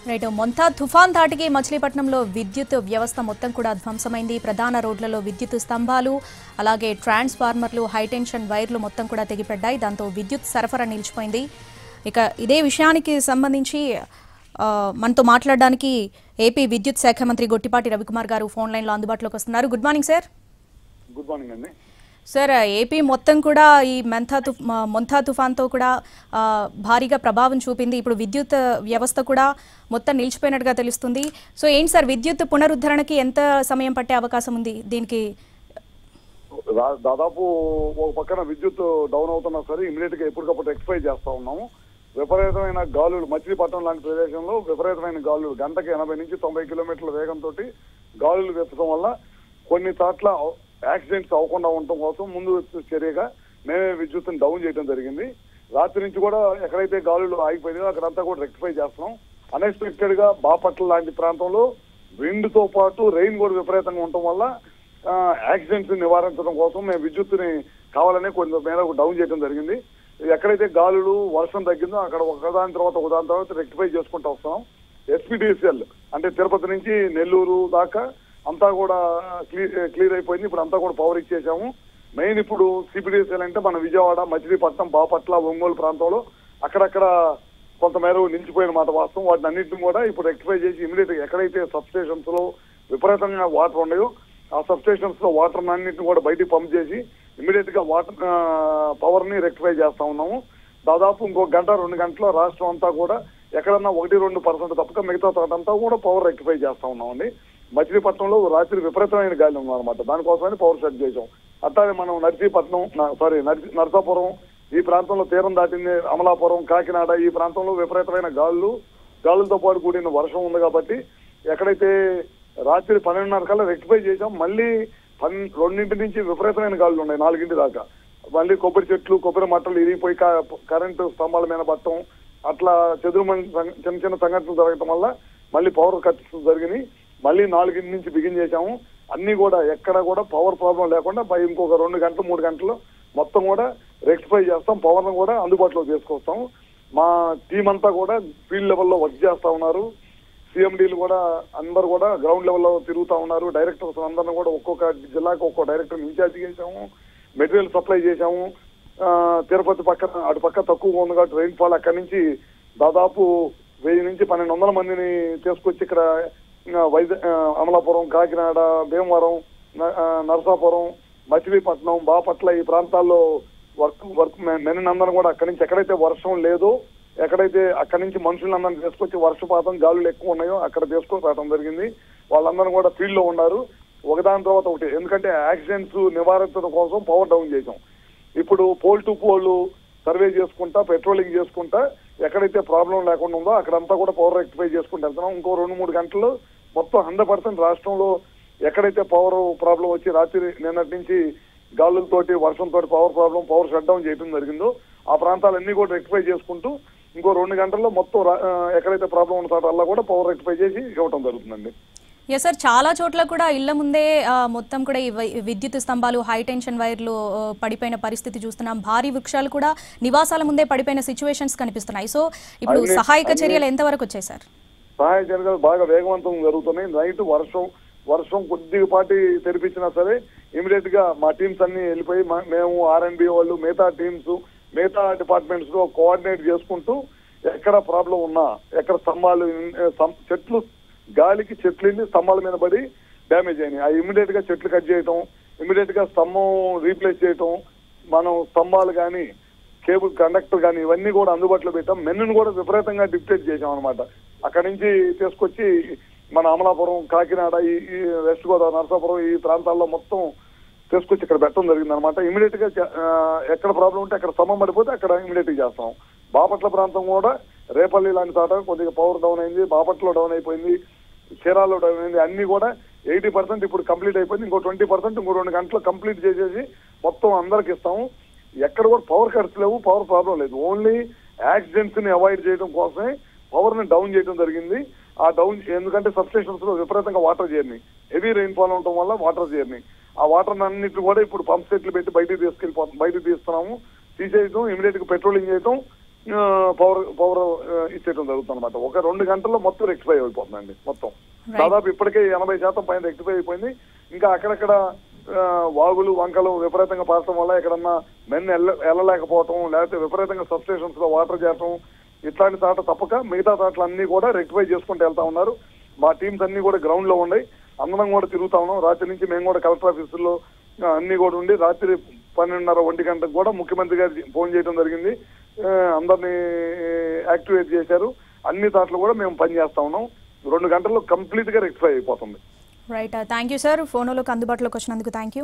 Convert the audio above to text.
Right. Montha తుఫాన్ ధాటికి మచిలీపట్నంలో విద్యుత్ వ్యవస్థ మొత్తం కూడా ధ్వంసమైంది. ప్రధాన రోడ్లలో విద్యుత్ స్తంభాలు, అలాగే ట్రాన్స్ఫార్మర్లు, హైటెన్షన్ వైర్లు మొత్తం కూడా తెగిపడ్డాయి. దాంతో విద్యుత్ సరఫరా నిలిచిపోయింది. ఇక ఇదే విషయానికి సంబంధించి మనతో మాట్లాడడానికి ఏపీ విద్యుత్ శాఖ మంత్రి గొట్టిపాటి రవికుమార్ గారు ఫోన్ లైన్లో అందుబాటులోకి వస్తున్నారు. Good morning sir. Good morning అండి. సార్, ఏపీ మొత్తం కూడా ఈ మొంతా తుఫాన్తో కూడా భారీగా ప్రభావం చూపింది. ఇప్పుడు విద్యుత్ వ్యవస్థ కూడా మొత్తం నిలిచిపోయినట్టుగా తెలుస్తుంది. సో ఏంటి సార్, విద్యుత్ పునరుద్ధరణకి ఎంత సమయం పట్టే అవకాశం ఉంది? దీనికి దాదాపు ఒక పక్కన విద్యుత్ డౌన్ అవుతున్నా సరే ఇమీడియట్ గా ఎప్పటికప్పుడు ఎక్స్పైర్ చేస్తా ఉన్నాము. విపరీతమైన గాలులు, మచిలీపట్నం లాంటి ప్రదేశంలో విపరీతమైన గాలులు, గంటకి 80 నుంచి 90 కిలోమీటర్ల వేగంతో గాలులు వేపడం వల్ల కొన్ని చోట్ల యాక్సిడెంట్స్ అవ్వకుండా ఉండటం కోసం ముందు చర్యగా మేమే విద్యుత్తుని డౌన్ చేయడం జరిగింది. రాత్రి నుంచి కూడా ఎక్కడైతే గాలులు ఆగిపోయిందో అక్కడంతా కూడా రెక్టిఫై చేస్తున్నాం. అన్ఎక్స్పెక్టెడ్ గా బాపట్ల లాంటి ప్రాంతంలో విండ్ తో పాటు రెయిన్ కూడా విపరీతంగా ఉండటం వల్ల యాక్సిడెంట్స్ నివారించడం కోసం మేము విద్యుత్తుని కావాలనే కొంత మేరకు డౌన్ చేయడం జరిగింది. ఎక్కడైతే గాలులు వర్షం తగ్గిందో అక్కడ ఒకదాని తర్వాత రెక్టిఫై చేసుకుంటూ వస్తున్నాం. ఎస్పీడీసీఎల్ అంటే తిరుపతి నుంచి నెల్లూరు దాకా అంతా కూడా క్లియర్ అయిపోయింది. ఇప్పుడు అంతా కూడా పవర్ ఇచ్చేసాము. మెయిన్ ఇప్పుడు సిపిడిసిఎల్ అంటే మన విజయవాడ, మచిలీపట్నం, బాపట్ల, ఒంగోలు ప్రాంతంలో అక్కడక్కడ కొంతమేర నిలిచిపోయిన మాట వాస్తవం. వాటిని అన్నింటిని కూడా ఇప్పుడు రెక్టిఫై చేసి ఇమీడియట్ గా ఎక్కడైతే సబ్ స్టేషన్స్ లో విపరీతంగా వాటర్ ఉన్నాయో ఆ సబ్ స్టేషన్స్ లో వాటర్ అన్నింటిని కూడా బయటికి పంప్ చేసి ఇమీడియట్ గా వాటర్ పవర్ ని రెక్టిఫై చేస్తా ఉన్నాము. దాదాపు ఇంకో గంట 2 గంటల్లో రాష్ట్రం అంతా కూడా ఎక్కడన్నా 1-2% తప్పక మిగతా తోటంతా కూడా పవర్ రెక్టిఫై చేస్తా ఉన్నామండి. మచిలీపట్నంలో రాత్రి విపరీతమైన గాలి ఉందన్నమాట. దానికోసమని పవర్ షట్ చేసాం. అట్లాగే మనం నర్సాపురం ఈ ప్రాంతంలో తీరం దాటింది, అమలాపురం, కాకినాడ ఈ ప్రాంతంలో విపరీతమైన గాలులతో పాటు కూడిన వర్షం ఉంది కాబట్టి ఎక్కడైతే రాత్రి 12:30 కల్లా రెక్టిఫై చేసాం. మళ్ళీ 2 నుంచి విపరీతమైన గాలులు ఉన్నాయి 4 దాకా. మళ్ళీ కొబ్బరి చెట్లు, కొబ్బరి మట్టలు ఇరిగిపోయి కరెంటు స్తంభాల మీద పట్టడం, అట్లా చిన్న సంఘటనలు జరగటం వల్ల మళ్ళీ పవర్ కట్స్ జరిగినాయి. మళ్ళీ 4 నుంచి బిగిన్ చేశాము. అన్ని కూడా ఎక్కడ కూడా పవర్ ప్రాబ్లం లేకుండా ఇంకొక 2 గంటలు 3 గంటలు మొత్తం కూడా రెక్టిఫై చేస్తాం. పవర్ ను కూడా అందుబాటులో తీసుకొస్తాం. మా టీం అంతా కూడా ఫీల్డ్ లెవెల్లో వర్క్ చేస్తా ఉన్నారు. సిఎండీలు కూడా అందరు కూడా గ్రౌండ్ లెవెల్లో తిరుగుతా ఉన్నారు. డైరెక్టర్స్ అందరిని కూడా ఒక్కొక్క జిల్లాకు ఒక్కో డైరెక్టర్ ఇన్ఛార్జ్ చేశాము. మెటీరియల్ సప్లై చేశాము. తిరుపతి పక్కన అటు పక్క తక్కువగా ఉంది కాబట్టి రైన్ ఫాల్ అక్కడి నుంచి దాదాపు 1000 నుంచి 1200 మందిని తీసుకొచ్చి ఇక్కడ అమలాపురం, కాకినాడ, భీమవరం, నరసాపురం, మచిలీపట్నం, బాపట్ల ఈ ప్రాంతాల్లో వర్క్ మెన్నందరం కూడా అక్కడి నుంచి ఎక్కడైతే వర్షం లేదో, ఎక్కడైతే అక్కడి నుంచి మనుషులందరినీ తీసుకొచ్చి వర్షపాతం గాలులు ఎక్కువ ఉన్నాయో అక్కడ తీసుకొని రావడం జరిగింది. వాళ్ళందరూ కూడా ఫీల్డ్ లో ఉన్నారు ఒకదాని తర్వాత ఒకటి. ఎందుకంటే యాక్సిడెంట్స్ నివారించడం కోసం పవర్ డౌన్ చేసాం. ఇప్పుడు పోల్ టు పోల్ సర్వే చేసుకుంటా, పెట్రోలింగ్ చేసుకుంటా ఎక్కడైతే ప్రాబ్లం లేకుండా ఉందో అక్కడంతా కూడా పవర్ రెక్టిఫై చేసుకుంటూ వెళ్తున్నాం. ఇంకో 2-3 గంటల్లో మొత్తం 100% రాష్ట్రంలో ఎక్కడైతే పవర్ ప్రాబ్లం వచ్చి రాత్రి నిన్నటి నుంచి గాలులతోటి వర్షంతో పవర్ షట్ డౌన్ చేయడం జరిగిందో ఆ ప్రాంతాలన్నీ కూడా రెక్టిఫై చేసుకుంటూ ఇంకో 2 గంటల్లో మొత్తం ఎక్కడైతే ప్రాబ్లం ఉన్న చోటల్లా కూడా పవర్ రెక్టిఫై చేసి ఇవ్వటం జరుగుతుందండి. ఎస్ సార్, చాలా చోట్ల కూడా ఇళ్ల ముందే మొత్తం కూడా ఈ విద్యుత్ స్తంభాలు, హై టెన్షన్ వైర్లు పడిపోయిన పరిస్థితి చూస్తున్నాం. భారీ వృక్షాలు కూడా నివాసాల ముందే పడిపోయిన సిచ్యువేషన్స్ కనిపిస్తున్నాయి. సో ఇప్పుడు సహాయక చర్యలు ఎంతవరకు వచ్చాయి సార్? సహాయక చర్యలు బాగా వేగవంతం జరుగుతున్నాయి. నైట్ వర్షం కొద్దిపాటి తెరిపించినా సరే ఇమీడియట్ గా మా టీమ్స్ అన్ని వెళ్ళిపోయి మేము ఆర్ఎండ్బి వాళ్ళు మిగతా టీమ్స్ మిగతా డిపార్ట్మెంట్స్ లో కోఆర్డినేట్ చేసుకుంటూ ఎక్కడ ప్రాబ్లం ఉన్నా, ఎక్కడ స్తంభాలు చెట్లు గాలికి చెట్లు స్తంభాల మీద పడి డ్యామేజ్ అయినాయి, ఇమీడియట్ గా చెట్లు కట్ చేయటం, ఇమీడియట్ గా స్తంభం రీప్లేస్ చేయటం, మనం స్తంభాలు కానీ కేబుల్ కండక్టర్ కానీ ఇవన్నీ కూడా అందుబాటులో పెట్టాం. మెన్నును కూడా విపరీతంగా డిక్టేట్ చేసాం అనమాట. అక్కడి నుంచి తీసుకొచ్చి మన అమలాపురం, కాకినాడ, ఈ వెస్ట్ గోదావరి, నరసాపురం ఈ ప్రాంతాల్లో మొత్తం తీసుకొచ్చి ఇక్కడ పెట్టడం జరిగింది అనమాట. ఇమీడియట్ గా ఎక్కడ ప్రాబ్లం ఉంటే అక్కడ స్తంభం పడిపోతే అక్కడ ఇమీడియట్ గా చేస్తాం. బాపట్ల ప్రాంతం కూడా రేపల్లి లాంటి చోట కొద్దిగా పవర్ డౌన్ అయింది, బాపట్లలో డౌన్ అయిపోయింది, చీరాల్లో డౌన్ అయింది. అన్ని కూడా 80% ఇప్పుడు కంప్లీట్ అయిపోయింది. ఇంకో 20% ఇంకో 2 గంటలు కంప్లీట్ చేసేసి మొత్తం అందరికి ఇస్తాము. ఎక్కడ కూడా పవర్ కట్స్ లేవు, పవర్ ప్రాబ్లం లేదు. ఓన్లీ యాక్సిడెంట్స్ ని అవాయిడ్ చేయడం కోసమే పవర్ ని డౌన్ చేయడం జరిగింది. ఆ డౌన్ ఎందుకంటే సబ్ స్టేషన్స్ లో విపరీతంగా వాటర్ చేరినాయి, హెవీ రెయిన్ ఫాల్ ఉండటం వల్ల వాటర్ చేరినాయి. ఆ వాటర్ అన్నింటిని కూడా ఇప్పుడు పంప్ సెట్లు పెట్టి బయటికి తీస్తున్నాము. తీసేయటం, ఇమీడియట్ గా పెట్రోలింగ్ చేయటం, పవర్ ఇచ్చేయడం జరుగుతుంది అనమాట. ఒక 2 గంటల్లో మొత్తం రెక్టిఫై అయిపోతుందండి. మొత్తం దాదాపు ఇప్పటికే 80% పైన రెక్టిఫై అయిపోయింది. ఇంకా అక్కడక్కడ వాగులు వంకలు విపరీతంగా పారటం వల్ల ఎక్కడన్నా మెన్ వెళ్ళలేకపోవటం, లేకపోతే విపరీతంగా సబ్స్టేషన్స్ లో వాటర్ చేరటం, ఇట్లాంటి తాట తప్పక మిగతా తాటలు అన్ని కూడా రెక్టిఫై చేసుకుంటూ వెళ్తా ఉన్నారు. మా టీమ్స్ అన్ని కూడా గ్రౌండ్ లో ఉన్నాయి, అందరం కూడా తిరుగుతా ఉన్నాం. రాత్రి నుంచి మేము కూడా కలెక్టర్ ఆఫీసుల్లో అన్ని కూడా ఉండి రాత్రి 12:30, 1 గంటకు కూడా ముఖ్యమంత్రి గారు ఫోన్ చేయడం జరిగింది. అందరినీ యాక్టివేట్ చేశారు. అన్ని తాటలు కూడా మేము పని చేస్తా ఉన్నాం. 2 గంటల్లో కంప్లీట్ గా రెక్టిఫై అయిపోతుంది. Right, thank you sir. ఫోన్లోకి అందుబాటులోకి వచ్చినందుకు థ్యాంక్ యూ.